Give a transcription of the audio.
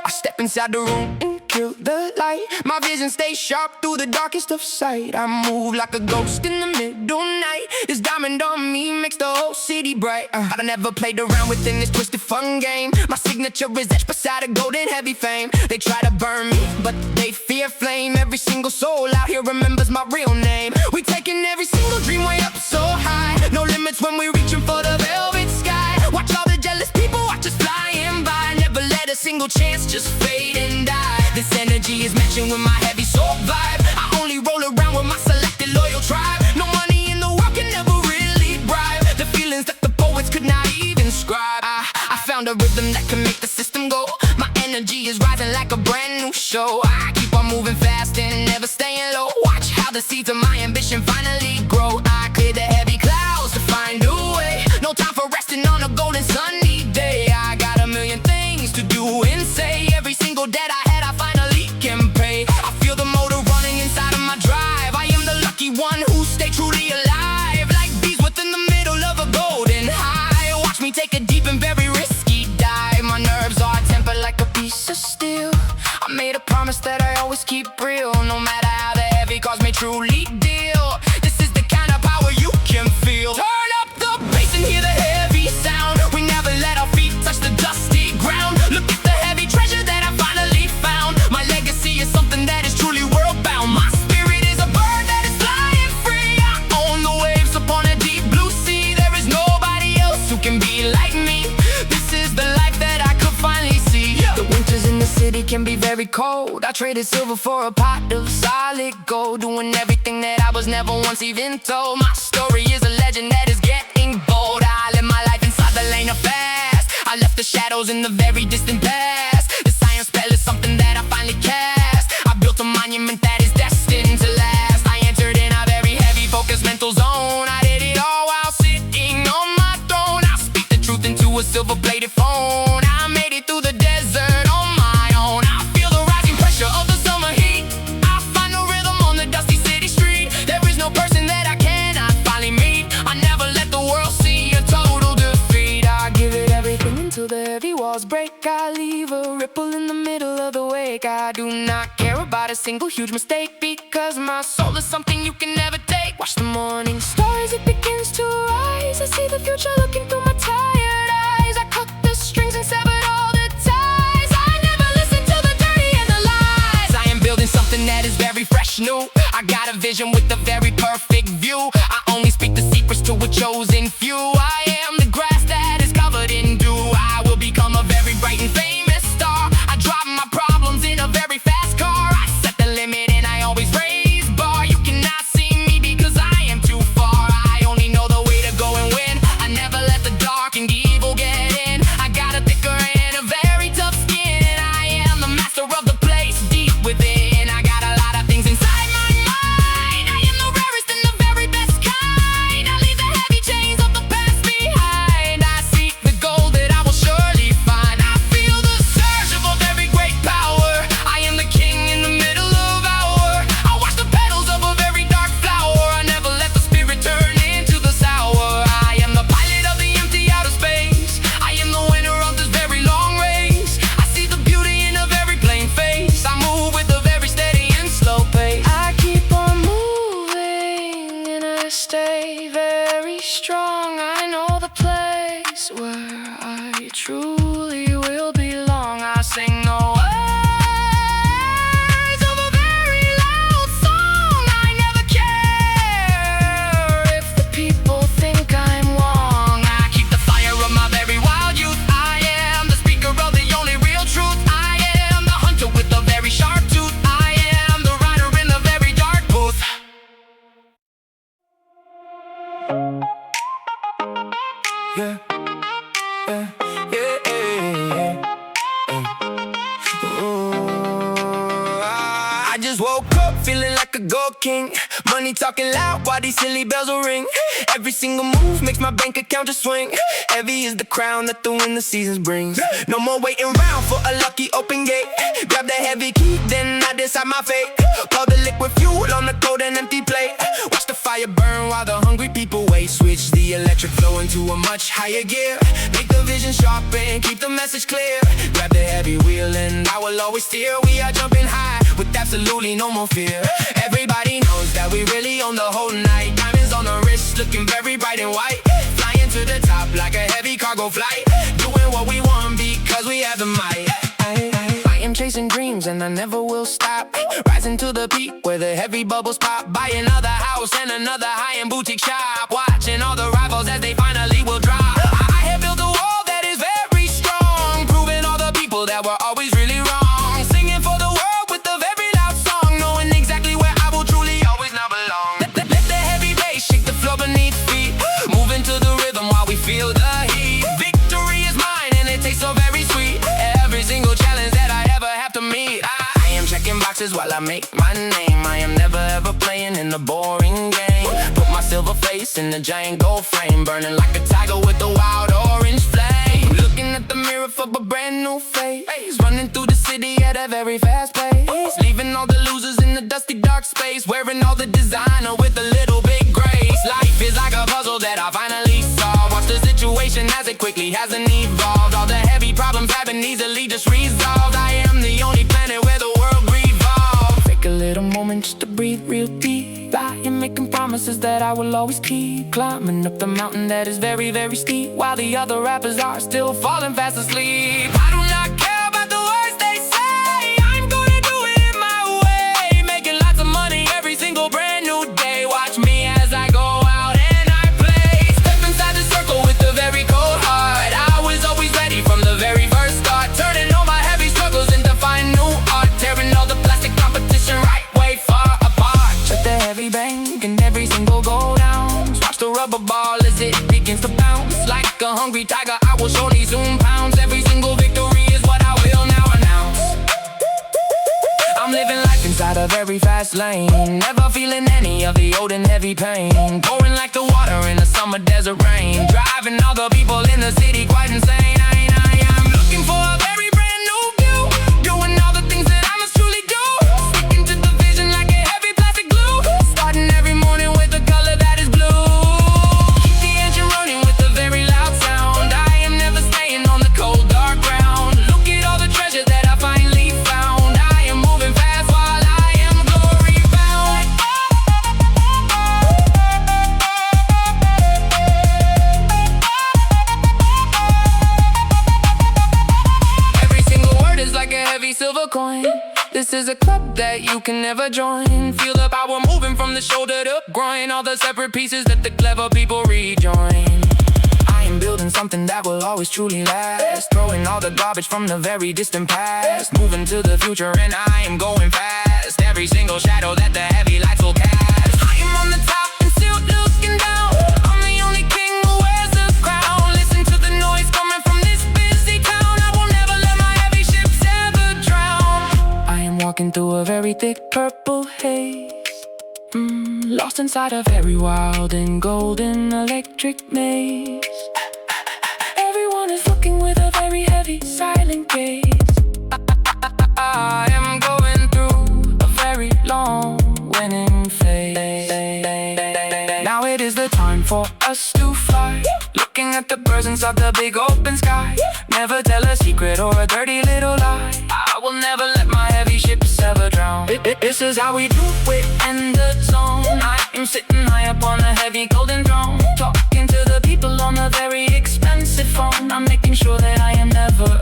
I step inside the room and kill the light. My vision stays sharp through the darkest of sight. I move like a ghost in the middle night. This diamond on me makes the whole city bright. I never played around within this twisted fun game. My signature is etched beside a golden heavy fame. They try to burn me, but they fear flame. Every single soul out here remembers my real name. We taking every single dream way up so high. No limits when we reaching for the velvet sky. Watch all the jealous people watch us flying by. Never let a single chance just fade and die. This energy is matching with my heavy soul vibe. I only roll around with my selected loyal tribe. No money in the world can never really bribe the feelings that the poets could not even scribe. I found a rhythm that can make the system go. My energy is rising like a brand new show. I keep on moving fast and never staying low. Watch how the seeds of my ambition finally grow. I clear the heavy clouds to find a way. No time for resting on a golden sunny day. I got a million things to do and say. Every single debt I had I finally can pay. I feel the motor running inside of my drive. I am the lucky one who stay truly alive. Like bees within the middle of a golden high. Watch me take a deep and very risky dive. My nerves are tempered like a piece of steel. I made a promise that I always keep real. No matter how the heavy cards may truly deal. This is the kind of power you can feel. Turn up the bass and hear the heavy sound. We never let our feet touch the dusty ground. Look at the heavy treasure that I finally found. My legacy is something that is truly world bound. My spirit is a bird that is flying free. I own the waves upon a deep blue sea. There is nobody else who can be like me. This is the life that I could finally see. The winters in the city can be very cold. I traded silver for a pot of solid gold. Doing everything that I was never once even told. My story is a legend that is getting bold. I live my life inside the lane of fast. I left the shadows in the very distant past. The science spell is something that I finally cast. I built a monument that is destined to last. I entered in a very heavy focused mental zone. I did it all while sitting on my throne. I speak the truth into a silver-bladed phone. I made it through the desert on my own. I feel the rising pressure of the summer heat. I find the rhythm on the dusty city street. There is no person that I cannot finally meet. I never let the world see a total defeat. I give it everything until the heavy walls break. I leave a ripple in the middle of the wake. I do not care about a single huge mistake, because my soul is something you can never take. Watch the morning stars, it begins to rise. I see the future looking through my tired eyes. I cut the strings and severed all the ties. I never listen to the dirty and the lies. I am building something that is very fresh new. I got a vision with a very perfect view. I only speak the secrets to a chosen few. I am the grass that is covered in dew. I will become a very bright and famous star. I drive my problems in a very fast car. I set the limit and I always raise bar. You cannot see me because I am too far. I only know the way to go and win. I never let the dark and evil get in. I got a thicker and a very tough skin. I am the master of the place deep within. I got a lot of things inside my mind. I am the rarest and the very best kind. I leave the heavy chains of the past behind. I seek the gold that I will surely find. I feel the surge of a very great power. I am the king in the middle of hour. I watch the petals of a very dark flower. I never let the spirit turn into the sour. I am the pilot of the empty outer space. I am the winner of this very long race. I see the beauty in a very plain face. I move with a very steady and slow pace. I keep on moving and I stay very strong. I know the place where I truly will belong. I sing the words of a very loud song. I never care if the people think I'm wrong. I keep the fire of my very wild youth. I am the speaker of the only real truth. I am the hunter with a very sharp tooth. I am the rider in the very dark booth. Yeah, yeah, yeah, yeah, yeah. Ooh, I just woke up feeling like a gold king. Money talking loud while these silly bells will ring. Every single move makes my bank account just swing. Heavy is the crown that the winter seasons brings. No more waiting around for a lucky open gate. Grab the heavy key, then I decide my fate. Pour the liquid fuel on the cold and empty plate. Watch the fire burn while the hungry people wait. Switch the electric flow into a much higher gear. Make the vision sharp and keep the message clear. Grab the heavy wheel and I will always steer. We are jumping high with absolutely no more fear. Everybody knows that we really own the whole night. Diamonds on the wrist looking very bright and white. Flying to the top like a heavy cargo flight. Doing what we want because we have the might. I am chasing dreams and I never will stop. Rising to the peak where the heavy bubbles pop. Buy another house and another high-end boutique shop. Watching all the rivals as they finally will drop. I have built a wall that is very strong, proving all the people that were always really wrong. Singing for the world with a very loud song, knowing exactly where I will truly always now belong. Let the heavy bass shake the floor beneath feet. Moving to the rhythm while we feel the heat. Victory is mine and it tastes so very sweet. Every single challenge that I ever have to meet, I am checking boxes while I make my name. I am never ever playing in a boring game. Put my silver face in the giant gold frame, burning like a tiger with a wild orange flame. Looking at the mirror for a brand new face. Running through the city at a very fast pace. Leaving all the losers in the dusty dark space. Wearing all the designer with a little bit grace. Life is like a puzzle that I finally solved. Watch the situation as it quickly hasn't evolved. All the heavy problems have been easily just resolved. I am the only planet where the world revolves. Take a little moment just to breathe real deep. I am making promises that I will always keep. Climbing up the mountain that is very, very steep, while the other rappers are still falling fast asleep. I do not care about the words they say. I'm gonna do it my way. Making lots of money every single brand new day. Watch me as I go out and I play. Step inside the circle with a very cold heart. I was always ready from the very first start. Turning all my heavy struggles into fine new art. Tearing all the plastic competition right way far apart. Check the heavy bank and every single go down. Watch the rubber ball as it begins to bounce. Like a hungry tiger, I will surely zoom pounds. Every single victory is what I will now announce. I'm living life inside a very fast lane. Never feeling any of the old and heavy pain. Pouring like the water in a summer desert rain. Driving all the people in the city quite insane. I am looking for a very brand new view. Doing all the things that I must truly do. Sticking to the vision like a heavy plastic glue. Starting every morning with a color that is blue. Keep the engine running with a very loud sound. I am never staying on the cold dark ground. Look at all the treasure that I finally found. I am moving fast while I am glory bound. Every single word is like a heavy silver coin. This is a club that you can never join. Feel the power moving from the shoulder to groin. All the separate pieces that the clever people rejoin. I am building something that will always truly last. Throwing all the garbage from the very distant past. Moving to the future and I am going fast. Every single shadow that the heavy lights will cast. I am on the top and still looking down. I'm the only king who wears the crown. Listen to the noise coming from this busy town. I will never let my heavy ships ever drown. I am walking through a very thick purple haze. Lost inside a very wild and golden electric maze. Everyone is looking with a very heavy silent gaze. I am going through a very long winning phase. Now it is the time for us to fly. Looking at the birds inside the big open sky. Never tell a secret or a dirty little lie. I will never let my heavy ships ever drown. This is how we do it in the zone. I am sitting high up on a heavy golden throne, talking to the people on a very expensive phone. I'm making sure that I am never